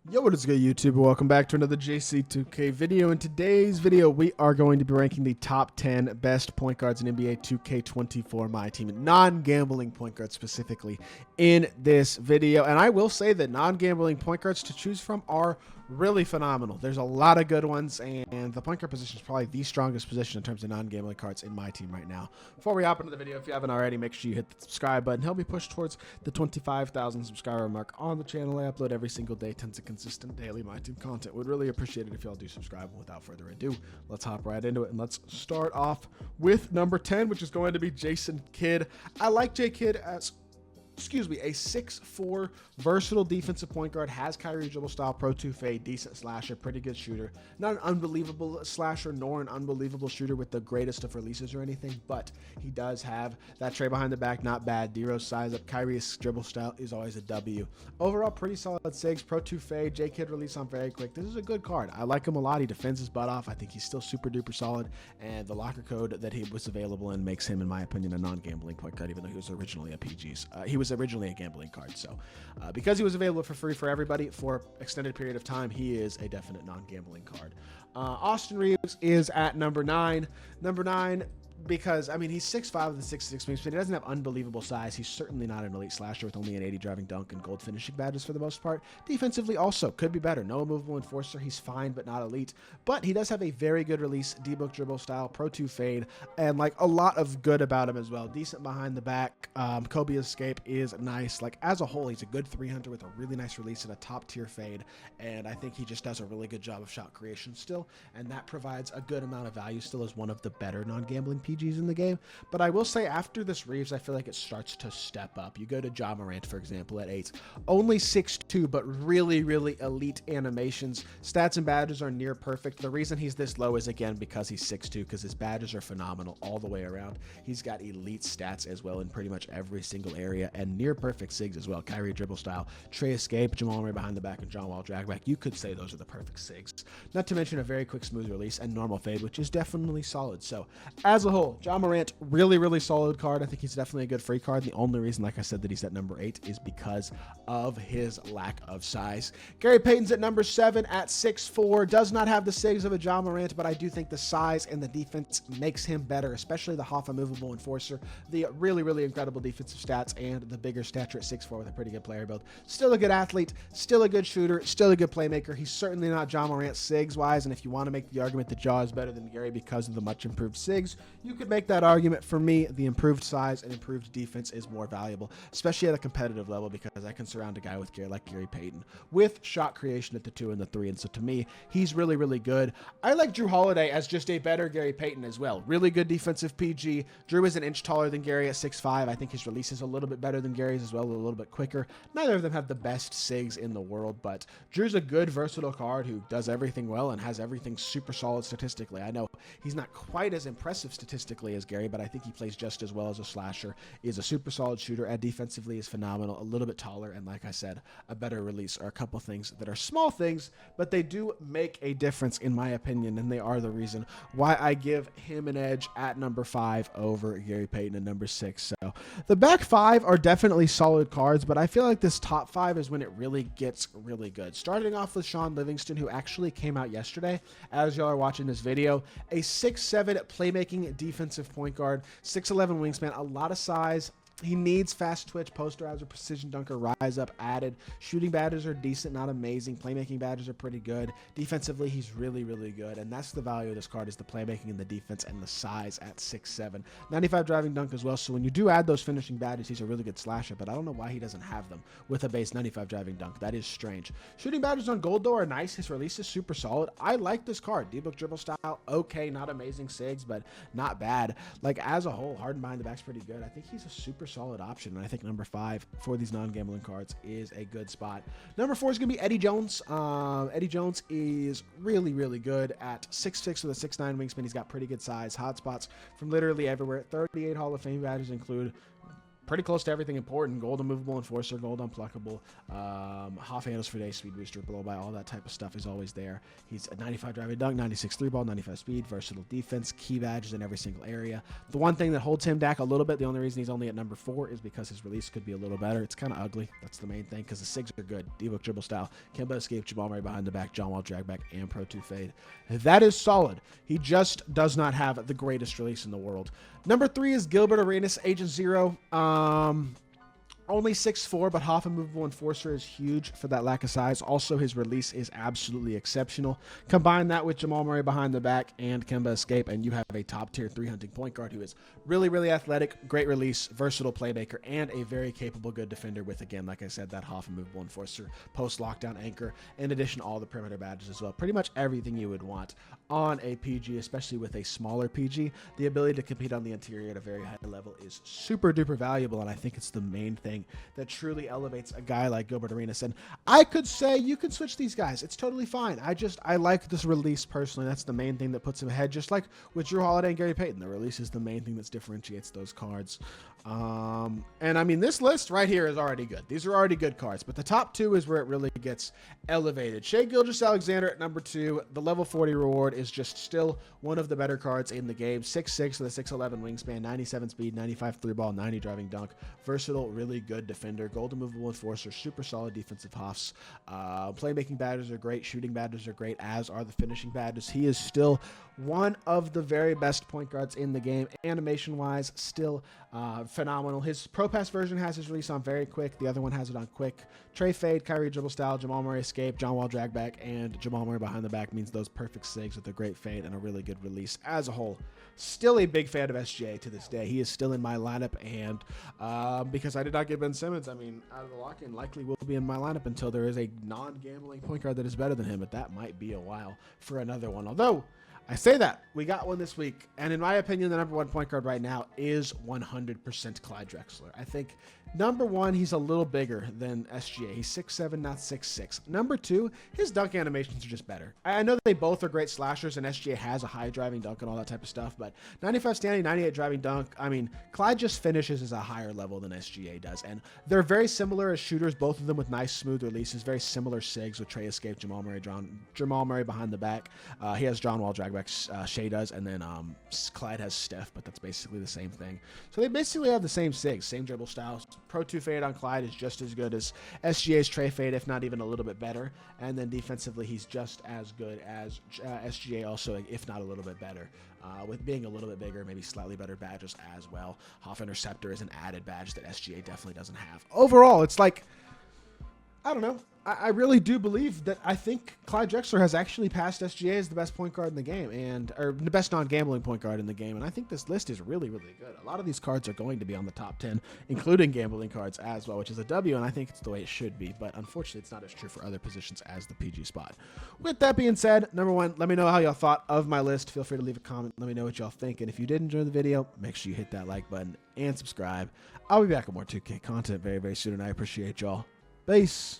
Yo, what is good, YouTube? Welcome back to another JC2K video. In today's video, we are going to be ranking the top 10 best point guards in NBA 2K24 MyTEAM, non-gambling point guards specifically in this video. And I will say that non-gambling point guards to choose from are really phenomenal. There's a lot of good ones, and the point guard position is probably the strongest position in terms of non-gambling cards in my team right now. Before we hop into the video, if you haven't already, make sure you hit the subscribe button. Help me push towards the 25,000 subscriber mark on the channel. I upload every single day, tons of consistent daily MyTEAM content. Would really appreciate it if y'all do subscribe. Without further ado, let's hop right into it, and let's start off with number 10, which is going to be Jason Kidd. I like J. Kidd as a 6'4", versatile defensive point guard, has Kyrie dribble style, Pro 2 fade, decent slasher, pretty good shooter. Not an unbelievable slasher nor an unbelievable shooter with the greatest of releases or anything, but he does have that tray behind the back, not bad. D-Rose size up, Kyrie's dribble style is always a W. Overall, pretty solid sigs, Pro 2 fade, J-Kid release on very quick. This is a good card. I like him a lot. He defends his butt off. I think he's still super duper solid, and the locker code that he was available in makes him, in my opinion, a non-gambling point guard, even though he was originally a PG's. He was originally a gambling card, so because he was available for free for everybody for extended period of time, he is a definite non-gambling card. Austin Reaves is at number 9 because, I mean, he's 6'5" with a 6'6" wingspan. He doesn't have unbelievable size. He's certainly not an elite slasher with only an 80 driving dunk and gold finishing badges for the most part. Defensively also could be better. No immovable enforcer. He's fine, but not elite. But he does have a very good release, D-book dribble style, Pro 2 fade, and like a lot of good about him as well. Decent behind the back. Kobe escape is nice. Like as a whole, he's a good 3-hunter with a really nice release and a top tier fade. And I think he just does a really good job of shot creation still. And that provides a good amount of value still as one of the better non-gambling PGs in the game. But I will say after this Reaves, I feel like it starts to step up. You go to Morant, for example, at 8. Only 6'2", but really, really elite animations. Stats and badges are near perfect. The reason he's this low is, again, because he's 6'2", because his badges are phenomenal all the way around. He's got elite stats as well in pretty much every single area, and near perfect sigs as well. Kyrie dribble style, Trey escape, Jamal Murray behind the back, and John Wall drag back. You could say those are the perfect sigs. Not to mention a very quick smooth release and normal fade, which is definitely solid. So as a whole, Morant, really, really solid card. I think he's definitely a good free card. The only reason, like I said, that he's at number 8 is because of his lack of size. Gary Payton's at number 7 at 6'4". Does not have the sigs of a Morant, but I do think the size and the defense makes him better, especially the Hoffa movable enforcer, the really, really incredible defensive stats, and the bigger stature at 6'4" with a pretty good player build. Still a good athlete, still a good shooter, still a good playmaker. He's certainly not Morant sigs-wise, and if you want to make the argument that Ja is better than Gary because of the much improved sigs, you could make that argument. For me, the improved size and improved defense is more valuable, especially at a competitive level, because I can surround a guy with like Gary Payton with shot creation at the 2 and the 3, and so to me, he's really, really good. I like Jrue Holiday as just a better Gary Payton as well. Really good defensive PG. Jrue is an inch taller than Gary at 6'5". I think his release is a little bit better than Gary's as well, a little bit quicker. Neither of them have the best sigs in the world, but Drew's a good, versatile card who does everything well and has everything super solid statistically. I know he's not quite as impressive statistically as Gary, but I think he plays just as well as a slasher, is a super solid shooter, and defensively is phenomenal, a little bit taller, and like I said, a better release are a couple things that are small things, but they do make a difference in my opinion, and they are the reason why I give him an edge at number 5 over Gary Payton at number 6. So the back 5 are definitely solid cards, but I feel like this top 5 is when it really gets really good. Starting off with Shaun Livingston, who actually came out yesterday as y'all are watching this video, a 6'7" playmaking defensive point guard, 6'11" wingspan, a lot of size. He needs fast twitch, posterizer, precision dunker, rise up added. Shooting badges are decent, not amazing. Playmaking badges are pretty good. Defensively, he's really, really good. And that's the value of this card, is the playmaking and the defense and the size at 6'7". 95 driving dunk as well. So when you do add those finishing badges, he's a really good slasher, but I don't know why he doesn't have them with a base 95 driving dunk. That is strange. Shooting badges on gold though are nice. His release is super solid. I like this card. D-book dribble style, okay, not amazing sigs, but not bad. Like as a whole, hard and behind the back's pretty good. I think he's a super solid option, and I think number 5 for these non-gambling cards is a good spot. Number 4 is going to be Eddie Jones. Eddie Jones is really, really good at 6'6" with a 6'9" wingspan. He's got pretty good size, hot spots from literally everywhere. 38 Hall of Fame badges include pretty close to everything important. Gold unmovable enforcer, gold unpluckable, half handles for day, speed booster, blow by, all that type of stuff is always there. He's a 95 driving dunk, 96 three ball, 95 speed, versatile defense, key badges in every single area. The one thing that holds him back a little bit, the only reason he's only at number 4 is because his release could be a little better. It's kind of ugly. That's the main thing because the SIGs are good. D-book dribble style, Kemba escape, Jamal Murray behind the back, John Wall drag back, and Pro 2 fade. That is solid. He just does not have the greatest release in the world. Number 3 is Gilbert Arenas, Agent Zero. Only 6'4", but half immovable enforcer is huge for that lack of size. Also, his release is absolutely exceptional. Combine that with Jamal Murray behind the back and Kemba escape, and you have a top-tier 3-hunting point guard who is really, really athletic, great release, versatile playmaker, and a very capable good defender with, again, like I said, that half immovable enforcer, post-lockdown anchor, in addition to all the perimeter badges as well. Pretty much everything you would want on a PG, especially with a smaller PG. The ability to compete on the interior at a very high level is super-duper valuable, and I think it's the main thing that truly elevates a guy like Gilbert Arenas. And I could say you can switch these guys. It's totally fine. I like this release personally. That's the main thing that puts him ahead. Just like with Jrue Holiday and Gary Payton, the release is the main thing that differentiates those cards. And I mean, this list right here is already good. These are already good cards, but the top 2 is where it really gets elevated. Shai Gilgeous-Alexander at number 2. The level 40 reward is just still one of the better cards in the game. 6'6" with a 6'11" wingspan, 97 speed, 95 three ball, 90 driving dunk. Versatile, really good defender. Gold immovable enforcer, super solid defensive hoffs. Playmaking badges are great. Shooting badges are great, as are the finishing badges. He is still one of the very best point guards in the game. Animation-wise, still phenomenal. His Pro Pass version has his release on very quick. The other one has it on quick. Trey fade, Kyrie dribble style, Jamal Murray escape, John Wall drag back, and Jamal Murray behind the back means those perfect SIGs with a great fade and a really good release as a whole. Still a big fan of SGA to this day. He is still in my lineup, and because I did not get Ben Simmons, I mean, out of the lock-in, likely will be in my lineup until there is a non-gambling point guard that is better than him, but that might be a while for another one. Although, I say that, we got one this week, and in my opinion, the number 1 point guard right now is 100% Clyde Drexler. I think number 1, he's a little bigger than SGA. He's 6'7", not 6'6". Number 2, his dunk animations are just better. I know that they both are great slashers, and SGA has a high driving dunk and all that type of stuff, but 95 standing, 98 driving dunk, I mean, Clyde just finishes as a higher level than SGA does, and they're very similar as shooters, both of them with nice, smooth releases, very similar SIGs with Trey escape, Jamal Murray behind the back. He has John Wall drag back, Shai does, and then Clyde has Steph, but that's basically the same thing. So they basically have the same SIGs, same dribble styles. Pro 2 fade on Clyde is just as good as SGA's Trey fade, if not even a little bit better. And then defensively, he's just as good as SGA, also, if not a little bit better. With being a little bit bigger, maybe slightly better badges as well. Half interceptor is an added badge that SGA definitely doesn't have. Overall, it's like, I don't know. I really do believe that I think Clyde Drexler has actually passed SGA as the best point guard in the game, or the best non-gambling point guard in the game. And I think this list is really, really good. A lot of these cards are going to be on the top 10, including gambling cards as well, which is a W, and I think it's the way it should be. But unfortunately, it's not as true for other positions as the PG spot. With that being said, number 1, let me know how y'all thought of my list. Feel free to leave a comment. Let me know what y'all think. And if you did enjoy the video, make sure you hit that like button and subscribe. I'll be back with more 2K content very, very soon, and I appreciate y'all. Peace.